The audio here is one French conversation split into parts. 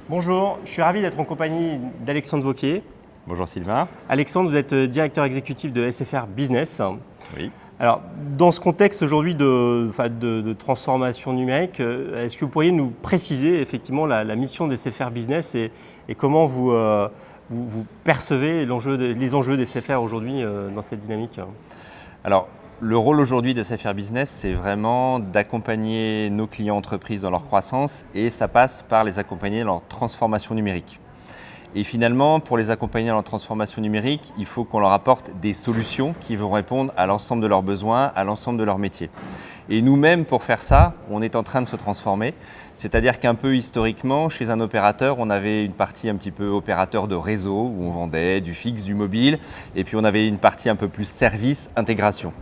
Bonjour, je suis ravi d'être en compagnie d'Alexandre Vauquier. Bonjour Sylvain. Alexandre, vous êtes directeur exécutif de SFR Business. Oui. Alors, dans ce contexte aujourd'hui de transformation numérique, est-ce que vous pourriez nous préciser effectivement la mission des SFR Business et comment vous percevez les enjeux des SFR aujourd'hui dans cette dynamique? Alors, le rôle aujourd'hui de SFR Business, c'est vraiment d'accompagner nos clients entreprises dans leur croissance et ça passe par les accompagner dans leur transformation numérique. Et finalement, pour les accompagner dans leur transformation numérique, il faut qu'on leur apporte des solutions qui vont répondre à l'ensemble de leurs besoins, à l'ensemble de leurs métiers. Et nous-mêmes, pour faire ça, on est en train de se transformer. C'est-à-dire qu'un peu historiquement, chez un opérateur, on avait une partie un petit peu opérateur de réseau, où on vendait du fixe, du mobile, et puis on avait une partie un peu plus service, intégration.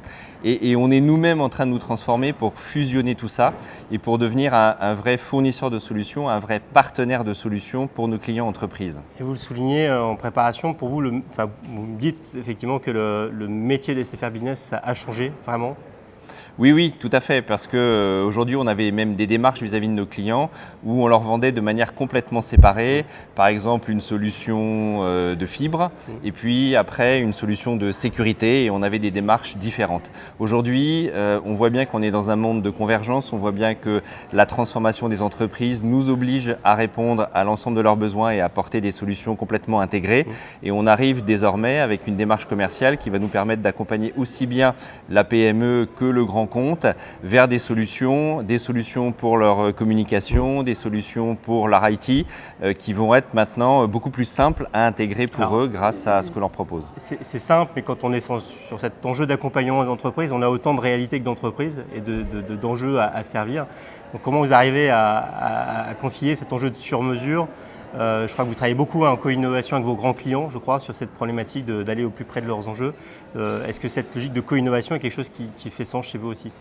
Et on est nous-mêmes en train de nous transformer pour fusionner tout ça et pour devenir un vrai fournisseur de solutions, un vrai partenaire de solutions pour nos clients entreprises. Et vous le soulignez en préparation, pour vous, vous me dites effectivement que le métier des SFR Business ça a changé vraiment. Oui, tout à fait, parce qu'aujourd'hui, on avait même des démarches vis-à-vis de nos clients où on leur vendait de manière complètement séparée, par exemple une solution de fibre et puis après une solution de sécurité et on avait des démarches différentes. Aujourd'hui, on voit bien qu'on est dans un monde de convergence, on voit bien que la transformation des entreprises nous oblige à répondre à l'ensemble de leurs besoins et à apporter des solutions complètement intégrées et on arrive désormais avec une démarche commerciale qui va nous permettre d'accompagner aussi bien la PME que le grand compte vers des solutions pour leur communication, des solutions pour leur IT qui vont être maintenant beaucoup plus simples à intégrer pour eux grâce à ce que l'on propose. C'est simple, mais quand on est sur cet enjeu d'accompagnement des entreprises, on a autant de réalités que d'entreprises et d'enjeux à servir. Donc comment vous arrivez à concilier cet enjeu de sur-mesure? Je crois que vous travaillez beaucoup en co-innovation avec vos grands clients, je crois, sur cette problématique d'aller au plus près de leurs enjeux. Est-ce que cette logique de co-innovation est quelque chose qui fait sens chez vous aussi?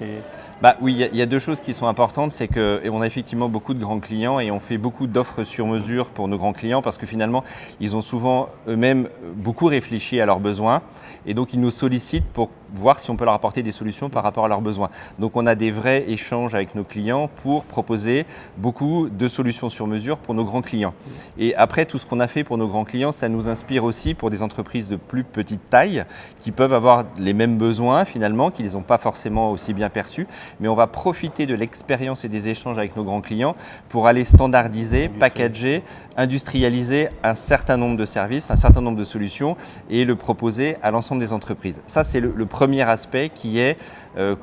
Oui, il y a deux choses qui sont importantes, c'est qu'on a effectivement beaucoup de grands clients et on fait beaucoup d'offres sur mesure pour nos grands clients parce que finalement, ils ont souvent eux-mêmes beaucoup réfléchi à leurs besoins et donc ils nous sollicitent pour voir si on peut leur apporter des solutions par rapport à leurs besoins. Donc on a des vrais échanges avec nos clients pour proposer beaucoup de solutions sur mesure pour nos grands clients. Et après, tout ce qu'on a fait pour nos grands clients, ça nous inspire aussi pour des entreprises de plus petite taille qui peuvent avoir les mêmes besoins finalement, qui ne les ont pas forcément aussi bien perçus. Mais on va profiter de l'expérience et des échanges avec nos grands clients pour aller standardiser, packager, industrialiser un certain nombre de services, un certain nombre de solutions et le proposer à l'ensemble des entreprises. Ça, c'est le premier aspect qui est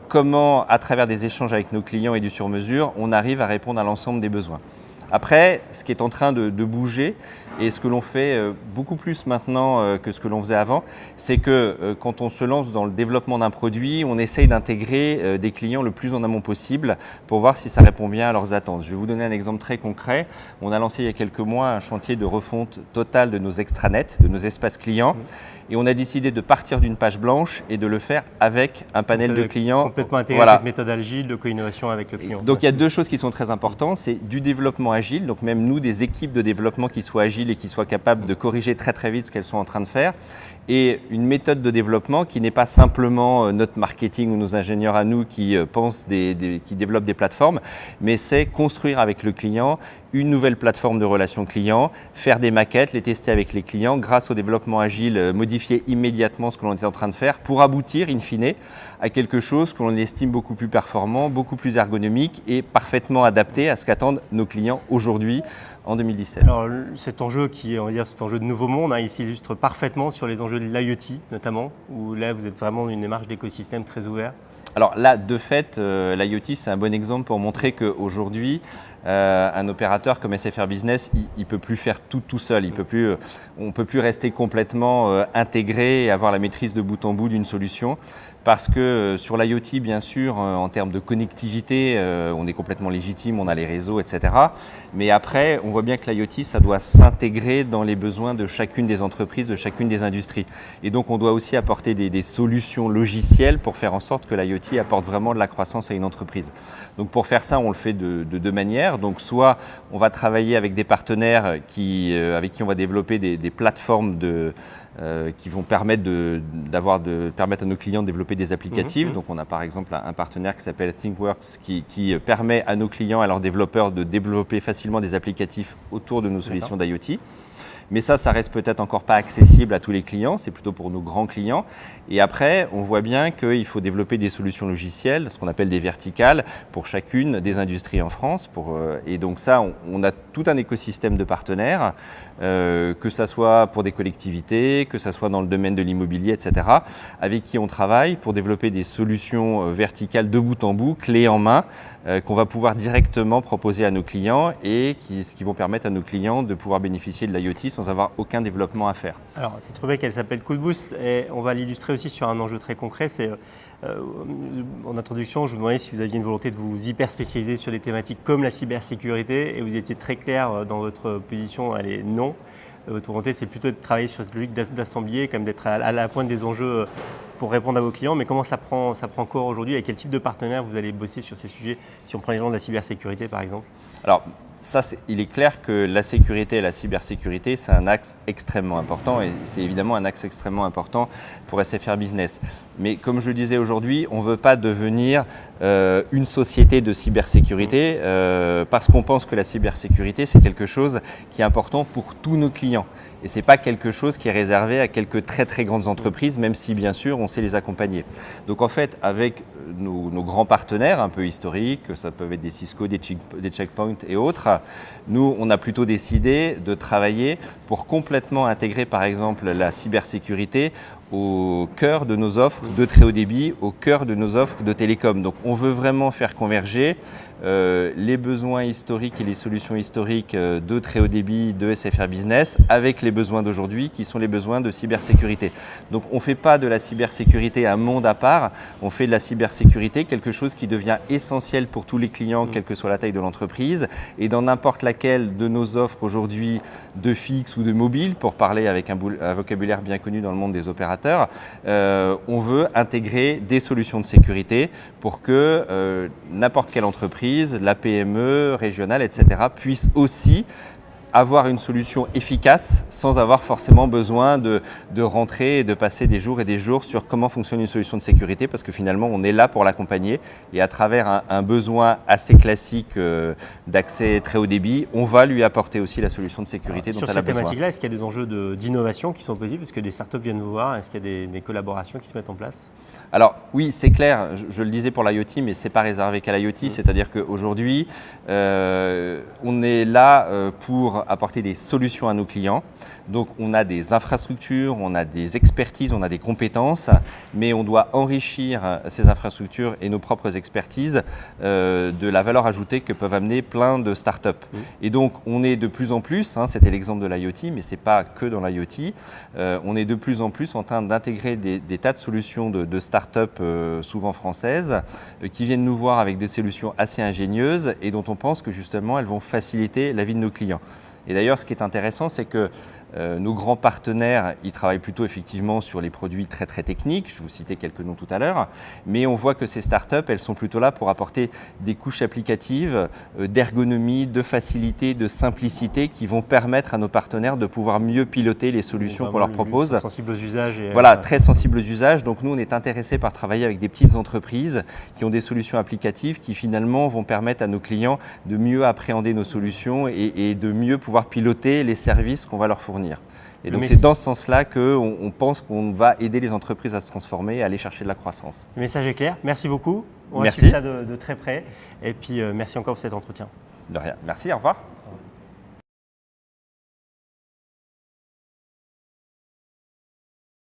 comment, à travers des échanges avec nos clients et du sur-mesure, on arrive à répondre à l'ensemble des besoins. Après, ce qui est en train de bouger et ce que l'on fait beaucoup plus maintenant que ce que l'on faisait avant, c'est que quand on se lance dans le développement d'un produit, on essaye d'intégrer des clients le plus en amont possible pour voir si ça répond bien à leurs attentes. Je vais vous donner un exemple très concret. On a lancé il y a quelques mois un chantier de refonte totale de nos extranets, de nos espaces clients. Et on a décidé de partir d'une page blanche et de le faire avec un panel de clients. Complètement intégrer cette méthode agile de co-innovation avec le client. Donc il y a deux choses qui sont très importantes, c'est du développement agile, donc même nous des équipes de développement qui soient agiles et qui soient capables de corriger très vite ce qu'elles sont en train de faire, et une méthode de développement qui n'est pas simplement notre marketing ou nos ingénieurs à nous qui qui développent des plateformes, mais c'est construire avec le client une nouvelle plateforme de relations clients, faire des maquettes, les tester avec les clients grâce au développement agile, modifier immédiatement ce que l'on était en train de faire pour aboutir in fine à quelque chose que l'on estime beaucoup plus performant, beaucoup plus ergonomique et parfaitement adapté à ce qu'attendent nos clients aujourd'hui en 2017. Alors cet enjeu cet enjeu de nouveau monde, il s'illustre parfaitement sur les enjeux de l'IoT notamment, où là vous êtes vraiment dans une démarche d'écosystème très ouvert. Alors là, de fait, l'IoT, c'est un bon exemple pour montrer qu'aujourd'hui, un opérateur comme SFR Business, il ne peut plus faire tout seul. On ne peut plus rester complètement intégré et avoir la maîtrise de bout en bout d'une solution. Parce que sur l'IoT, bien sûr, en termes de connectivité, on est complètement légitime, on a les réseaux, etc. Mais après, on voit bien que l'IoT, ça doit s'intégrer dans les besoins de chacune des entreprises, de chacune des industries. Et donc, on doit aussi apporter des solutions logicielles pour faire en sorte que l'IoT apporte vraiment de la croissance à une entreprise. Donc, pour faire ça, on le fait de deux manières. manières. Donc soit on va travailler avec des partenaires avec qui on va développer des plateformes qui vont permettre à nos clients de développer des applicatifs. Donc on a par exemple un partenaire qui s'appelle ThinkWorks qui permet à nos clients, à leurs développeurs de développer facilement des applicatifs autour de nos solutions d'IoT. Mais ça reste peut-être encore pas accessible à tous les clients, c'est plutôt pour nos grands clients. Et après, on voit bien qu'il faut développer des solutions logicielles, ce qu'on appelle des verticales, pour chacune des industries en France. Et donc ça, on a tout un écosystème de partenaires, que ça soit pour des collectivités, que ça soit dans le domaine de l'immobilier, etc., avec qui on travaille pour développer des solutions verticales de bout en bout, clés en main, qu'on va pouvoir directement proposer à nos clients et qui vont permettre à nos clients de pouvoir bénéficier de l'IoT sans avoir aucun développement à faire. Alors, cette rubrique, elle s'appelle Coup de boost et on va l'illustrer aussi sur un enjeu très concret. C'est, en introduction, je vous demandais si vous aviez une volonté de vous hyper spécialiser sur des thématiques comme la cybersécurité et vous étiez très clair dans votre position, elle est non. Votre volonté, c'est plutôt de travailler sur cette logique d'assemblier, comme d'être à la pointe des enjeux pour répondre à vos clients. Mais comment ça prend corps aujourd'hui? Avec quel type de partenaire vous allez bosser sur ces sujets, si on prend les gens de la cybersécurité, par exemple? Alors, il est clair que la sécurité et la cybersécurité, c'est un axe extrêmement important et c'est évidemment un axe extrêmement important pour SFR Business. Mais comme je le disais aujourd'hui, on ne veut pas devenir une société de cybersécurité parce qu'on pense que la cybersécurité, c'est quelque chose qui est important pour tous nos clients. Et ce n'est pas quelque chose qui est réservé à quelques très très grandes entreprises, même si bien sûr on sait les accompagner. Donc en fait, avec nos grands partenaires un peu historiques, ça peut être des Cisco, des Checkpoint et autres, nous on a plutôt décidé de travailler pour complètement intégrer par exemple la cybersécurité au cœur de nos offres de très haut débit, au cœur de nos offres de télécom. Donc on veut vraiment faire converger les besoins historiques et les solutions historiques de très haut débit de SFR Business avec les besoins d'aujourd'hui qui sont les besoins de cybersécurité. Donc on ne fait pas de la cybersécurité un monde à part, on fait de la cybersécurité quelque chose qui devient essentiel pour tous les clients, quelle que soit la taille de l'entreprise, et dans n'importe laquelle de nos offres aujourd'hui de fixe ou de mobile, pour parler avec un vocabulaire bien connu dans le monde des opérateurs, on veut intégrer des solutions de sécurité pour que n'importe quelle entreprise, la PME, régionale, etc., puisse aussi avoir une solution efficace sans avoir forcément besoin de rentrer et de passer des jours et des jours sur comment fonctionne une solution de sécurité parce que finalement on est là pour l'accompagner et à travers un besoin assez classique d'accès très haut débit, on va lui apporter aussi la solution de sécurité dont elle a besoin. Sur cette thématique-là, est-ce qu'il y a des enjeux d'innovation qui sont possibles? Est-ce que des startups viennent vous voir? Est-ce qu'il y a des collaborations qui se mettent en place? Alors oui, c'est clair, je le disais pour l'IoT, mais ce n'est pas réservé qu'à l'IoT, c'est-à-dire qu'aujourd'hui, on est là pour apporter des solutions à nos clients. Donc on a des infrastructures, on a des expertises, on a des compétences, mais on doit enrichir ces infrastructures et nos propres expertises de la valeur ajoutée que peuvent amener plein de startups. Et donc on est de plus en plus, c'était l'exemple de l'IoT, mais ce n'est pas que dans l'IoT, on est de plus en plus en train d'intégrer des tas de solutions de startups souvent françaises qui viennent nous voir avec des solutions assez ingénieuses et dont on pense que justement elles vont faciliter la vie de nos clients. Et d'ailleurs, ce qui est intéressant, c'est que nos grands partenaires, ils travaillent plutôt effectivement sur les produits très très techniques, je vous citais quelques noms tout à l'heure, mais on voit que ces startups, elles sont plutôt là pour apporter des couches applicatives, d'ergonomie, de facilité, de simplicité qui vont permettre à nos partenaires de pouvoir mieux piloter les solutions qu'on leur propose. Très sensibles aux usages. Voilà, très sensibles aux usages. Donc nous, on est intéressés par travailler avec des petites entreprises qui ont des solutions applicatives qui finalement vont permettre à nos clients de mieux appréhender nos solutions et de mieux pouvoir piloter les services qu'on va leur fournir. Et donc c'est dans ce sens-là qu'on pense qu'on va aider les entreprises à se transformer et à aller chercher de la croissance. Le message est clair, merci beaucoup. On va merci. suivre ça de très près et puis merci encore pour cet entretien. De rien, merci, au revoir.